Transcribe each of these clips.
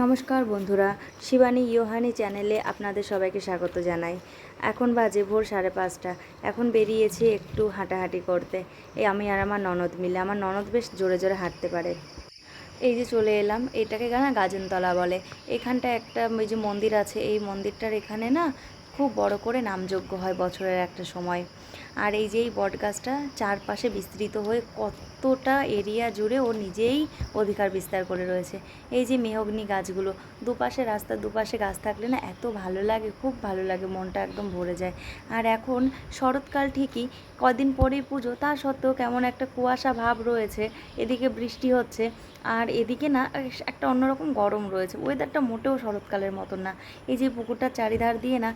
নমস্কার বন্ধুরা, শিবানী ইয়োহানি চ্যানেলে আপনাদের সবাইকে স্বাগত জানাই। এখন বাজে ভোর 5:30। এখন বেরিয়েছি একটু হাঁটাহাঁটি করতে। আমি আর আমার ননদ মিলে। আমার ননদ বেশ জোরে জোরে হাঁটতে পারে। এই যে চলে এলাম, এটাকে না গাজনতলা বলে। এখানটা একটা ওই যে মন্দির আছে, এই মন্দিরটার এখানে না খুব বড় করে নামযজ্ঞ হয় বছরের একটা সময়। আর এই যে এই বটগাছটা চারপাশে বিস্তৃত হয়ে কতটা এরিয়া জুড়ে ও নিজেই অধিকার বিস্তার করে রয়েছে। এই যে মেহগনি গাছগুলো, দুপাশে রাস্তার দুপাশে গাছ থাকলে না এত ভালো লাগে, খুব ভালো লাগে, মনটা একদম ভরে যায়। আর এখন শরৎকাল ঠিকই, কদিন পরেই পুজো, তা সত্ত্বেও কেমন একটা কুয়াশা ভাব রয়েছে। এদিকে বৃষ্টি হচ্ছে, আর এদিকে না একটা অন্যরকম গরম রয়েছে। ওয়েদারটা মোটেও শরৎকালের মতন না। এই যে পুকুরটার চারিধার দিয়ে না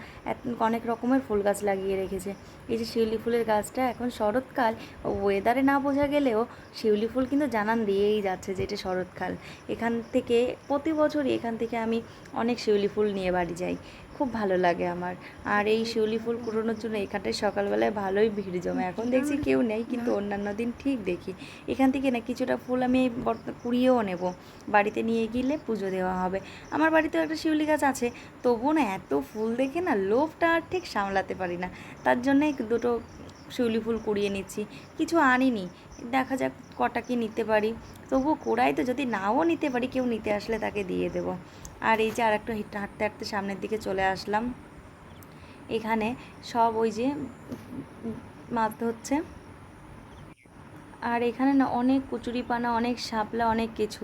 অনেক রকমের ফুল গাছ লাগিয়ে রেখেছে। এই যে শিউলি ফুলের গাছটা, এখন শরৎকাল ওয়েদারে না বোঝা গেলেও শিউলি ফুল কিন্তু জানান দিয়েই যাচ্ছে যে এটা শরৎকাল। এখান থেকে প্রতি বছরই এখান থেকে আমি অনেক শিউলি ফুল নিয়ে বাড়ি যাই, খুব ভালো লাগে আমার। আর এই শিউলি ফুল কুড়োনোর জন্য এখানটায় সকালবেলায় ভালোই ভিড় জমে। এখন দেখছি কেউ নেই, কিন্তু অন্যান্য দিন ঠিক দেখি। এখান থেকে না কিছুটা ফুল আমি কুড়িয়েও নেব, বাড়িতে নিয়ে গেলে পুজো দেওয়া হবে। আমার বাড়িতেও একটা শিউলি গাছ আছে, তবুও না এত ফুল দেখে না লোভটা আর ঠিক সামলাতে পারি না। তার জন্যে দুটো শিউলি ফুল কুড়িয়ে নিচ্ছি। কিছু আনিনি, দেখা যাক কটা কি নিতে পারি। তবুও কুড়াই তো, যদি নাও নিতে পারি কেউ নিতে আসলে তাকে দিয়ে দেব। আর এই যে আর একটু হাঁটতে হাঁটতে সামনের দিকে চলে আসলাম। এখানে সব ওই যে মাছ ধরছে। আর এখানে না অনেক কচুরিপানা, অনেক শাপলা, অনেক কিছু।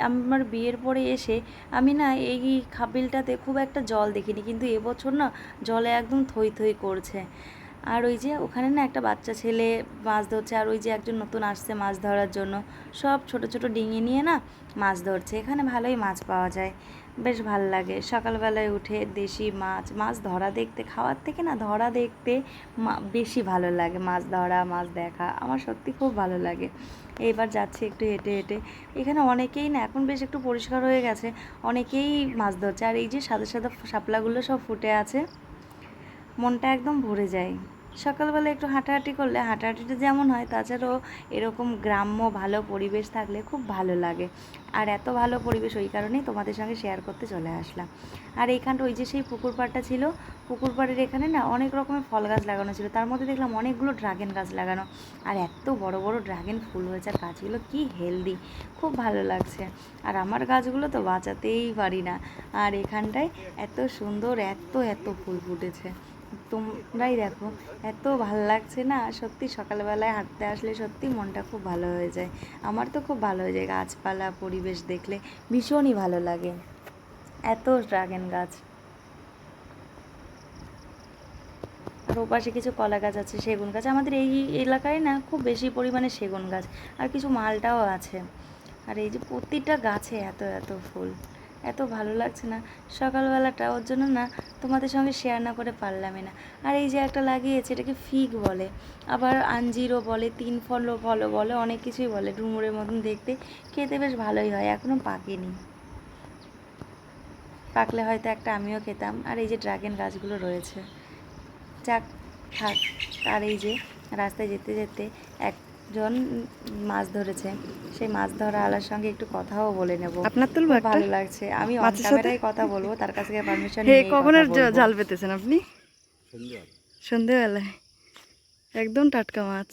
আমার বিয়ের পরে এসে আমি না এই খাবিলটাতে খুব একটা জল দেখিনি, কিন্তু এবছর না জলে একদম থই থই করছে। আর ওই যে ওখানে না একটা বাচ্চা ছেলে মাছ ধরছে, আর ওই যে একজন নতুন আসছে মাছ ধরার জন্য। সব ছোট ছোট ডিঙি নিয়ে না মাছ ধরছে। এখানে ভালোই মাছ পাওয়া যায়, বেশ ভাল লাগে। সকালবেলায় উঠে দেশি মাছ মাছ ধরা দেখতে, খাওয়ার থেকে না ধরা দেখতে বেশি ভালো লাগে। মাছ ধরা, মাছ দেখা আমার সত্যি খুব ভালো লাগে। এইবার যাচ্ছি একটু হেঁটে হেঁটে। এখানে অনেকেই না এখন বেশ একটু পরিষ্কার হয়ে গেছে, অনেকেই মাছ ধরছে। আর এই যে সাদা সাদা শাপলাগুলো সব ফুটে আছে, মনটা একদম ভরে যায়। সকালবেলা একটু হাঁটাহাঁটি করলে হাঁটাহাঁটিটা যেমন হয়, তাছাড়াও এরকম গ্রাম্য ভালো পরিবেশ থাকলে খুব ভালো লাগে। আর এত ভালো পরিবেশ ওই কারণেই তোমাদের সঙ্গে শেয়ার করতে চলে আসলাম। আর এইখানটা ওই যে সেই পুকুর পাড়টা ছিল, পুকুর পাড়ের এখানে না অনেক রকমের ফল গাছ লাগানো ছিল। তার মধ্যে দেখলাম অনেকগুলো ড্রাগন গাছ লাগানো, আর এত বড় বড় ড্রাগন ফুল হয়েছে। আর গাছগুলো কি হেলদি, খুব ভালো লাগছে। আর আমার গাছগুলো তো বাঁচাতেই পারি না। আর এখানটায় এত সুন্দর এত এত ফুল ফুটেছে, তোমরাই দেখো, এত ভালো লাগছে না সত্যি। সকালবেলায় হাঁটতে আসলে সত্যি মনটা খুব ভালো হয়ে যায়। আমার তো খুব ভালো হয়ে যায়, গাছপালা পরিবেশ দেখলে ভীষণই ভালো লাগে। এত ড্রাগন গাছ, আর ওপাশে কিছু কলা গাছ আছে, সেগুন গাছ। আমাদের এই এলাকায় না খুব বেশি পরিমাণে সেগুন গাছ, আর কিছু মালটাও আছে। আর এই যে প্রতিটা গাছে এত এত ফুল, এত ভালো লাগছে না সকালবেলাটা, ওর জন্য না তোমাদের সঙ্গে শেয়ার না করে পারলামই না। আর এই যে একটা লাগিয়েছে, এটাকে ফিগ বলে, আবার আঞ্জিরও বলে, তিন ফলও বলে, অনেক কিছুই বলে। ডুমুরের মতন দেখতে, খেতে বেশ ভালোই হয়। এখনও পাকেনি, পাকলে হয়তো একটা আমিও খেতাম। আর এই যে ড্রাগন গাছগুলো রয়েছে, যাক থাক। আর এই যে রাস্তায় যেতে যেতে একজন মাছ ধরেছে, সেই মাছ ধরা আলার সঙ্গে একটু কথাও বলে নেব। আপনার তুলবো খুব একটা ভালো লাগছে। আমি অন মাছের সাথে। ক্যামেরায় কথা বলবো, তার কাছ থেকে পারমিশন হে নিয়েই কখন কথা আর বলবো। জাল পেতেছেন আপনি? সন্ধেবেলায় একদম টাটকা মাছ।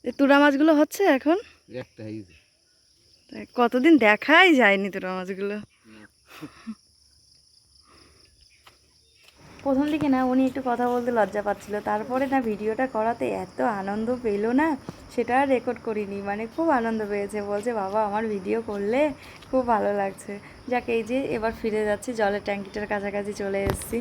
এই তুরা মাছগুলো হচ্ছে এখন? কতদিন দেখাই যায়নি তুরা মাছগুলো। প্রথম দিকে না উনি একটু কথা বলতে লজ্জা পাচ্ছিল, তারপরে না ভিডিওটা করাতে এত আনন্দ পেলো না, সেটা আর রেকর্ড করিনি। মানে খুব আনন্দ পেয়েছে, বলছে বাবা আমার ভিডিও করলে খুব ভালো লাগছে। যাক, এই যে এবার ফিরে যাচ্ছি, জলের ট্যাঙ্কিটার কাছাকাছি চলে এসেছি।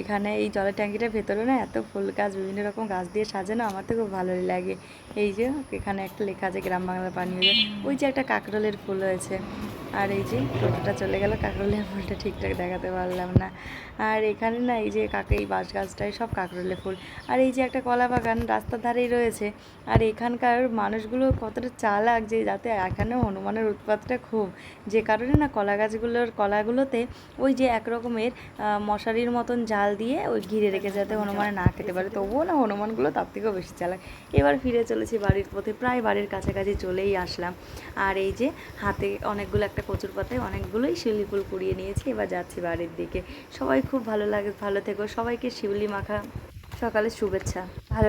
এখানে এই জলের ট্যাঙ্কিটার ভেতরে না এত ফুল গাছ, বিভিন্ন রকম গাছ দিয়ে সাজানো, আমার তো খুব ভালোই লাগে। এই যে এখানে একটা লেখা আছে গ্রাম বাংলা পানীয় জল। ওই যে একটা কাকরোলের ফুল হয়েছে। আর এই যে টোটোটা চলে গেল, কাকরোলের ফুলটা ঠিকঠাক দেখাতে পারলাম না। আর এখানে না এই যে এই বাঁশ গাছটায় সব কাকরোলের ফুল। আর এই যে একটা কলা বাগান রাস্তার ধারেই রয়েছে। আর এখানকার মানুষগুলো কতটা চালাক, যে যাতে এখানেও হনুমানের উৎপাতটা খুব, যে কারণে না কলা গাছ মাছগুলোর কলাগুলোতে ওই যে এক রকমের মশারির মতন জাল দিয়ে ওই ঘিরে রেখে যাতে হনুমানে না খেতে পারে। তবুও না হনুমানগুলো তার থেকেও বেশি চালাক। এবার ফিরে চলেছি বাড়ির পথে, প্রায় বাড়ির কাছাকাছি চলেই আসলাম। আর এই যে হাতে অনেকগুলো, একটা কচুর পাতায় অনেকগুলোই শিউলি ফুল কুড়িয়ে নিয়েছি। এবার যাচ্ছি বাড়ির দিকে। সবাই খুব ভালো থেকো। সবাইকে শিউলি মাখা সকালের শুভেচ্ছা। ভালো